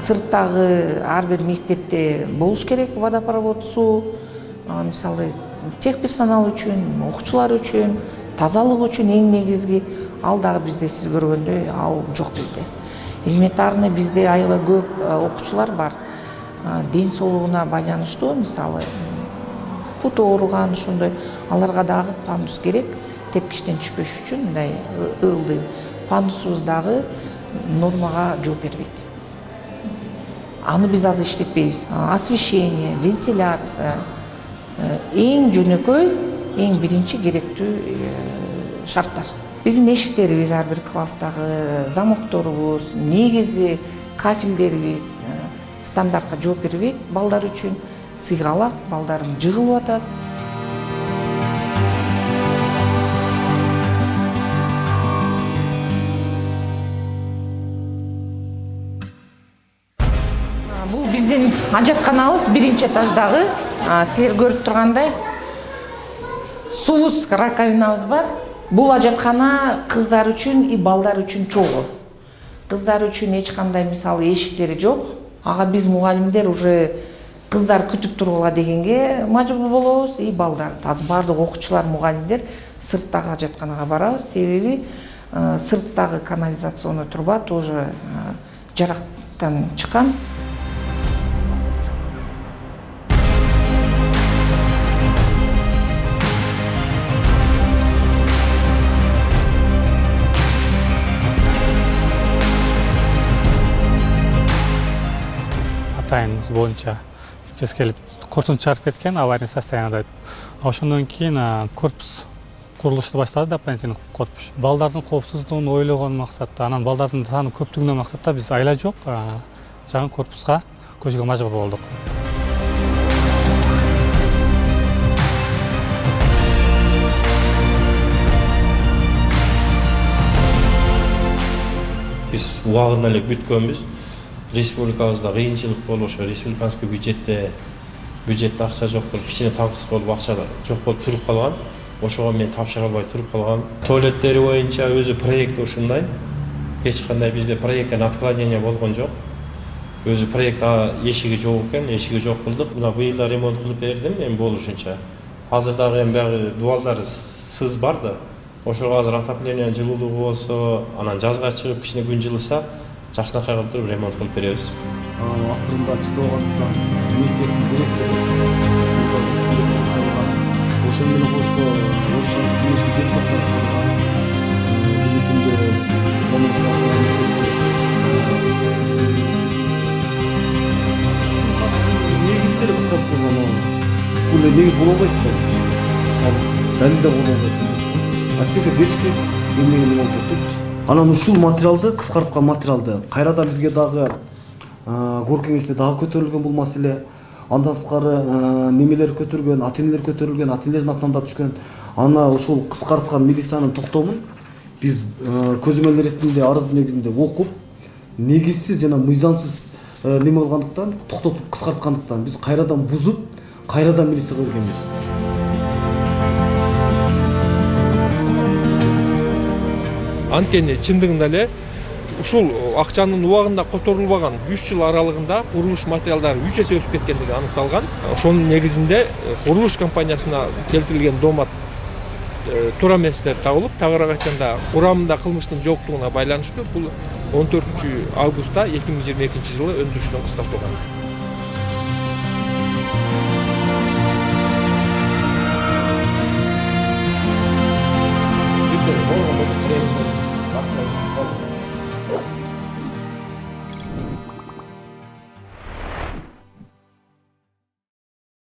сырттагы ар бир мектепте болуш керек водопровод суу. Мисалы техперсонал үчүн, окуучулар үчүн, тазалык үчүн эң негизги. Ал дагы бизде сиз көргөндөй ал жок бизде. Элементарный бизде аябай көп окуучулар бар. Ден соолугуна байланыштуу, мисалы путу ооруган ошондой, аларга дагы пандус керек, тепкичтен түшпөш үчүн. Мындай ылдый пандусубуз дагы нормага жооп бербейт. Аны биз азыр иштетпейбиз. Освещение, вентиляция эң жөнөкөй, эң биринчи керектүү шарттар. Биздин эшиктерибиз ар бир класстагы, замокторубуз, негизи кафелдерибиз стандартка жооп бербейт. Балдар үчүн сыйгалак, балдарым жыгылып атат. Бул биздин ажатканабыз биринчи этаждагы. Силер көрүп тургандай суус раковинабыз бар. Бул ажаткана кыздар үчүн и балдар үчүн чогуу. Кыздар үчүн эч кандай мисалы эшиктери жок. Ага биз мугалимдер уже кыздар күтүп тургула дегенге мажбур болобуз. И балдар, азыр баардык окуучулар, мугалимдер сырттагы ажатканага барабыз. Себеби сырттагы канализационный труба тоже жарактан чыккан. Атайымыз боюнча биз келип куртун чарып кеткен, аварийный состояниеда. Ошондон кийин корпус курулушту баштады, дополнительный корпус. Балдардын коопсуздугун ойлогон максатта, анан балдардын саны көптүгүнөн максатта биз айла жок жаңы корпуска көчүүгө мажбур болдук. Биз убагында эле бүткөнбүз. Республикабызда кыйынчылык болуп, ошо республиканский бюджетте акча жок болуп, кичине таңкыс болуп, акча жок болуп туруп калган. Ошого мен тапшыра албай туруп калгам. Туалеттери боюнча өзү проект ушундай. Эч кандай бизде проекттен отклонение болгон жок. Өзү проект эшиги жок экен, эшиги жок кылдык. Мына быйыл ремонт кылып бердим мен болушунча. Азыр дагы эми баягы дубалдар сыз бар да. Ошого азыр отопление жылуулугу болсо, анан жазга чыгып кичине күн жылыса, жакшынакай кылып туруп ремонт кылып беребиз. Акырында чыдабаттан мектептин директору ошол менен кошко Орусча кеңешке депутаттар чыгарган. Бүгүнкү күндө негиздери кыскартып койгон. Бул негиз боло албайт да. Далилде боло албайт. Ачык бериш керек, эмнеге болот деп. Анан ушул материалды, кыскарткан материалды кайрадан бизге дагы кор кеңеште дагы көтөрүлгөн бул маселе. Андан сырткары немелер көтөргөн, ата-энелер көтөрүлгөн, ата-энелердин атынан да түшкөн. Ана ушул кыскарткан милициянын токтомун биз көзөмөл иретинде арыздын негизинде окуп, негизсиз жана мыйзамсыз неме кылгандыктан, токтотуп кыскарткандыктан биз кайрадан бузуп, кайрадан милицияга киргенбиз. Анткени чындыгында эле ушул акчанын убагында которулбаган 3 жыл аралыгында курулуш материалдары 3 эсе өсүп кеткендиги аныкталган. Ошонун негизинде курулуш компаниясына келтирилген доомат туура эместер табылып, тагыраак айтканда курамында кылмыштын жоктугуна байланыштуу бул 14-августта 2022 жылы өндүрүштөн кыскартылган.